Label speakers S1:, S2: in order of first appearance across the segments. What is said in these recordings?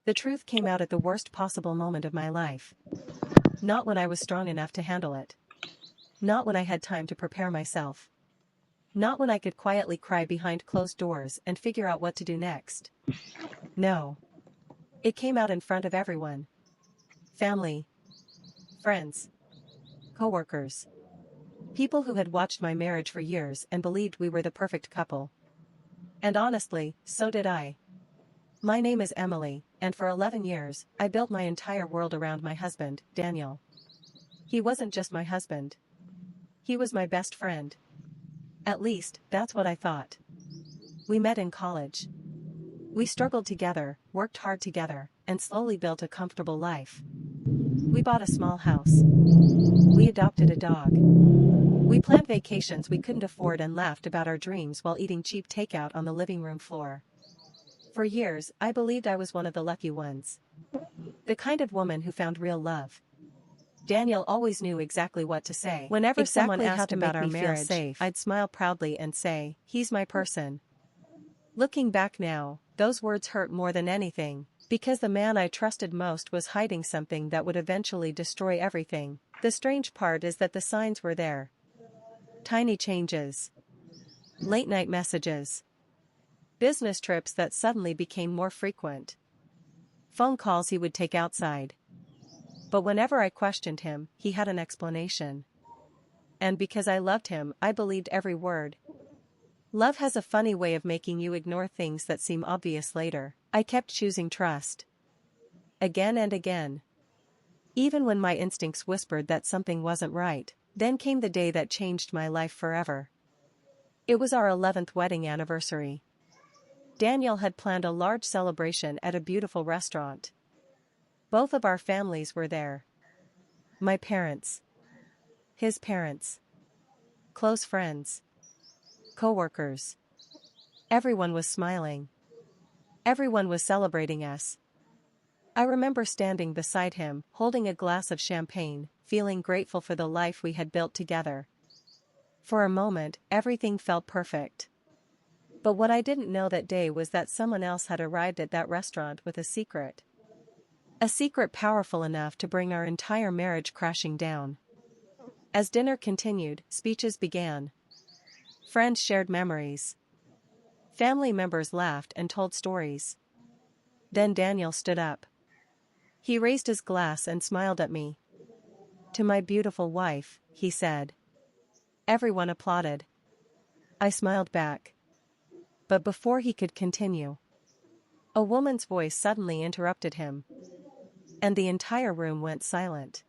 S1: The truth came out at the worst possible moment of my life. Not when I was strong enough to handle it. Not when I had time to prepare myself. Not when I could quietly cry behind closed doors and figure out what to do next. No. It came out in front of everyone. Family. Friends. Coworkers. People who had watched my marriage for years and believed we were the perfect couple. And honestly, so did I. My name is Emily, and for 11 years, I built my entire world around my husband, Daniel. He wasn't just my husband. He was my best friend. At least, that's what I thought. We met in college. We struggled together, worked hard together, and slowly built a comfortable life. We bought a small house. We adopted a dog. We planned vacations we couldn't afford and laughed about our dreams while eating cheap takeout on the living room floor. For years, I believed I was one of the lucky ones. The kind of woman who found real love. Daniel always knew exactly what to say. Whenever someone asked about our marriage, I'd smile proudly and say, "He's my person." Looking back now, those words hurt more than anything, because the man I trusted most was hiding something that would eventually destroy everything. The strange part is that the signs were there. Tiny changes. Late-night messages. Business trips that suddenly became more frequent. Phone calls he would take outside. But whenever I questioned him, he had an explanation. And because I loved him, I believed every word. Love has a funny way of making you ignore things that seem obvious later. I kept choosing trust. Again and again. Even when my instincts whispered that something wasn't right. Then came the day that changed my life forever. It was our 11th wedding anniversary. Daniel had planned a large celebration at a beautiful restaurant. Both of our families were there. My parents. His parents. Close friends. Co-workers. Everyone was smiling. Everyone was celebrating us. I remember standing beside him, holding a glass of champagne, feeling grateful for the life we had built together. For a moment, everything felt perfect. But what I didn't know that day was that someone else had arrived at that restaurant with a secret. A secret powerful enough to bring our entire marriage crashing down. As dinner continued, speeches began. Friends shared memories. Family members laughed and told stories. Then Daniel stood up. He raised his glass and smiled at me. "To my beautiful wife," he said. Everyone applauded. I smiled back. But before he could continue, a woman's voice suddenly interrupted him. And the entire room went silent.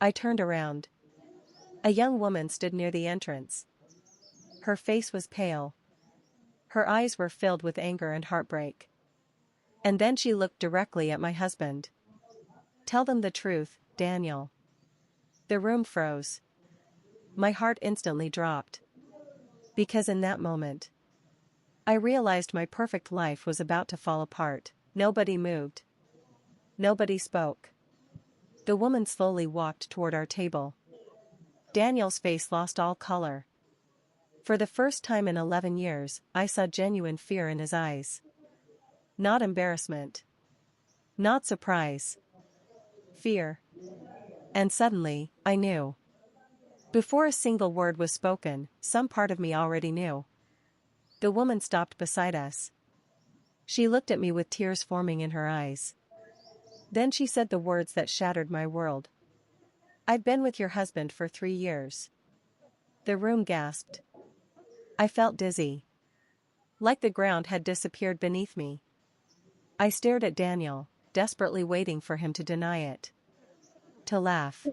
S1: I turned around. A young woman stood near the entrance. Her face was pale. Her eyes were filled with anger and heartbreak. And then she looked directly at my husband. "Tell them the truth, Daniel." The room froze. My heart instantly dropped. Because in that moment, I realized my perfect life was about to fall apart. Nobody moved. Nobody spoke. The woman slowly walked toward our table. Daniel's face lost all color. For the first time in 11 years, I saw genuine fear in his eyes. Not embarrassment. Not surprise. Fear. And suddenly, I knew. Before a single word was spoken, some part of me already knew. The woman stopped beside us. She looked at me with tears forming in her eyes. Then she said the words that shattered my world. "I've been with your husband for 3 years." The room gasped. I felt dizzy. Like the ground had disappeared beneath me. I stared at Daniel, desperately waiting for him to deny it. To laugh.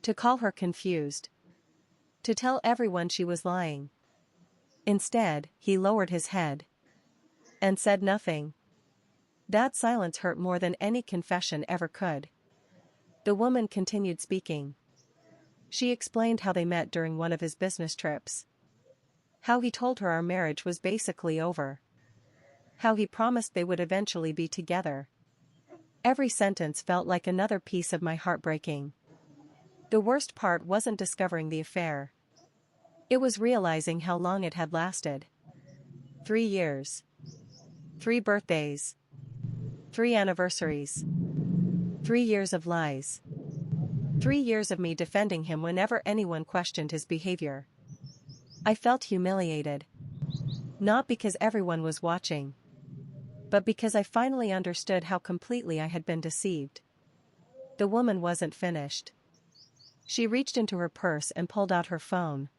S1: To call her confused. To tell everyone she was lying. Instead, he lowered his head. And said nothing. That silence hurt more than any confession ever could. The woman continued speaking. She explained how they met during one of his business trips. How he told her our marriage was basically over. How he promised they would eventually be together. Every sentence felt like another piece of my heart breaking. The worst part wasn't discovering the affair. It was realizing how long it had lasted. 3 years. 3 birthdays. 3 anniversaries. 3 years of lies. 3 years of me defending him whenever anyone questioned his behavior. I felt humiliated. Not because everyone was watching, but because I finally understood how completely I had been deceived. The woman wasn't finished. She reached into her purse and pulled out her phone.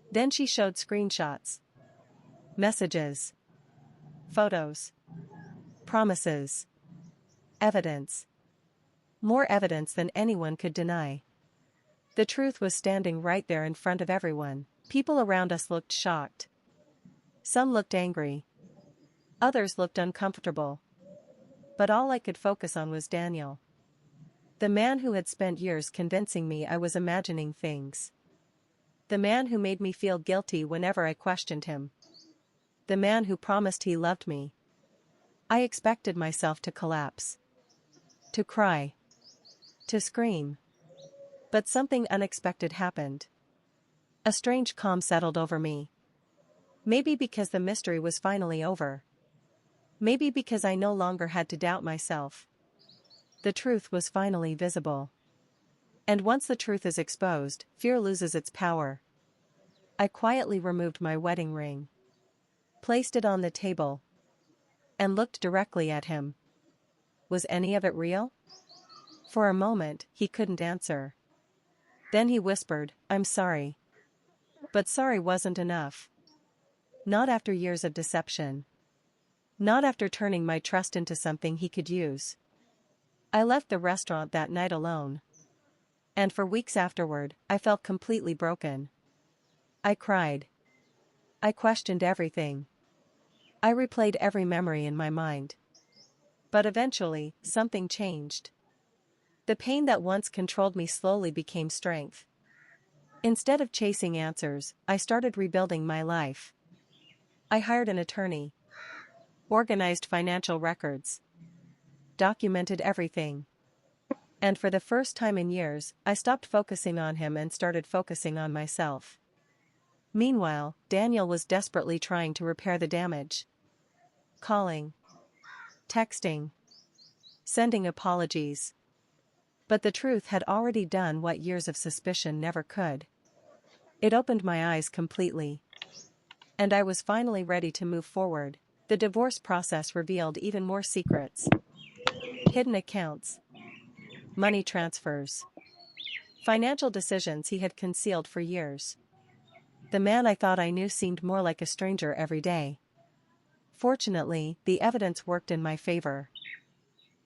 S1: Then she showed screenshots, messages, photos, promises, evidence. More evidence than anyone could deny. The truth was standing right there in front of everyone. People around us looked shocked. Some looked angry. Others looked uncomfortable. But all I could focus on was Daniel. The man who had spent years convincing me I was imagining things. The man who made me feel guilty whenever I questioned him. The man who promised he loved me. I expected myself to collapse. To cry. To scream. But something unexpected happened. A strange calm settled over me. Maybe because the mystery was finally over. Maybe because I no longer had to doubt myself. The truth was finally visible. And once the truth is exposed, fear loses its power. I quietly removed my wedding ring. Placed it on the table. And looked directly at him. Was any of it real? For a moment, he couldn't answer. Then he whispered, "I'm sorry." But sorry wasn't enough. Not after years of deception. Not after turning my trust into something he could use. I left the restaurant that night alone. And for weeks afterward, I felt completely broken. I cried. I questioned everything. I replayed every memory in my mind. But eventually, something changed. The pain that once controlled me slowly became strength. Instead of chasing answers, I started rebuilding my life. I hired an attorney. Organized financial records. Documented everything. And for the first time in years, I stopped focusing on him and started focusing on myself. Meanwhile, Daniel was desperately trying to repair the damage. Calling. Texting. Sending apologies. But the truth had already done what years of suspicion never could. It opened my eyes completely. And I was finally ready to move forward. The divorce process revealed even more secrets. Hidden accounts. Money transfers. Financial decisions he had concealed for years. The man I thought I knew seemed more like a stranger every day. Fortunately, the evidence worked in my favor.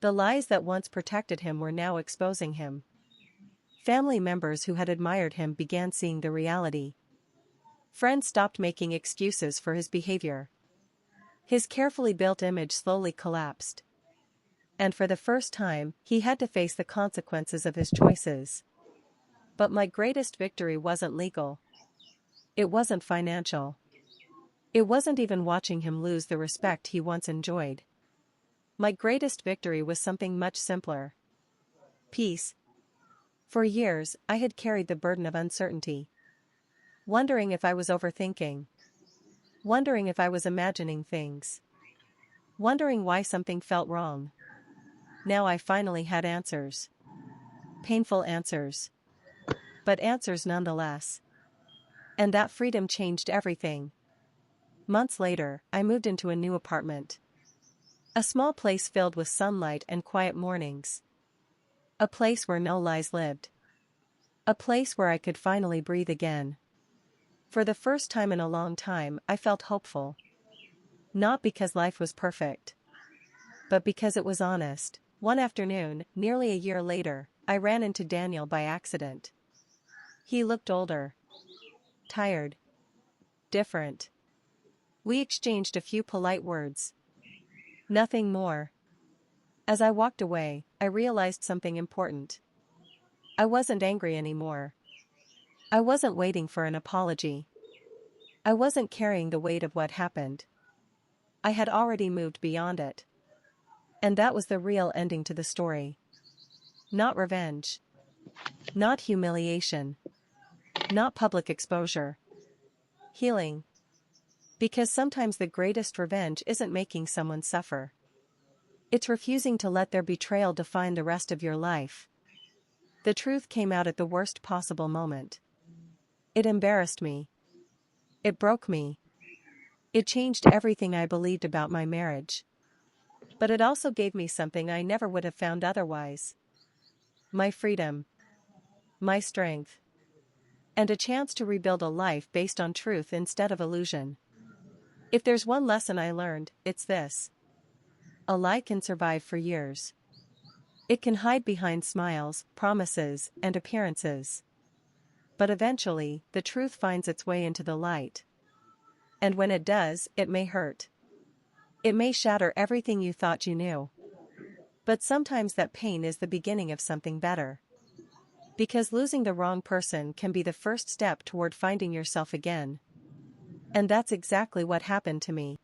S1: The lies that once protected him were now exposing him. Family members who had admired him began seeing the reality. Friends stopped making excuses for his behavior. His carefully built image slowly collapsed. And for the first time, he had to face the consequences of his choices. But my greatest victory wasn't legal. It wasn't financial. It wasn't even watching him lose the respect he once enjoyed. My greatest victory was something much simpler. Peace. For years, I had carried the burden of uncertainty. Wondering if I was overthinking. Wondering if I was imagining things. Wondering why something felt wrong. Now I finally had answers. Painful answers. But answers nonetheless. And that freedom changed everything. Months later, I moved into a new apartment. A small place filled with sunlight and quiet mornings. A place where no lies lived. A place where I could finally breathe again. For the first time in a long time, I felt hopeful. Not because life was perfect, but because it was honest. One afternoon, nearly a year later, I ran into Daniel by accident. He looked older. Tired. Different. We exchanged a few polite words. Nothing more. As I walked away, I realized something important. I wasn't angry anymore. I wasn't waiting for an apology. I wasn't carrying the weight of what happened. I had already moved beyond it. And that was the real ending to the story. Not revenge. Not humiliation. Not public exposure. Healing. Because sometimes the greatest revenge isn't making someone suffer. It's refusing to let their betrayal define the rest of your life. The truth came out at the worst possible moment. It embarrassed me. It broke me. It changed everything I believed about my marriage. But it also gave me something I never would have found otherwise. My freedom. My strength. And a chance to rebuild a life based on truth instead of illusion. If there's one lesson I learned, it's this. A lie can survive for years. It can hide behind smiles, promises, and appearances. But eventually, the truth finds its way into the light. And when it does, it may hurt. It may shatter everything you thought you knew. But sometimes that pain is the beginning of something better. Because losing the wrong person can be the first step toward finding yourself again. And that's exactly what happened to me.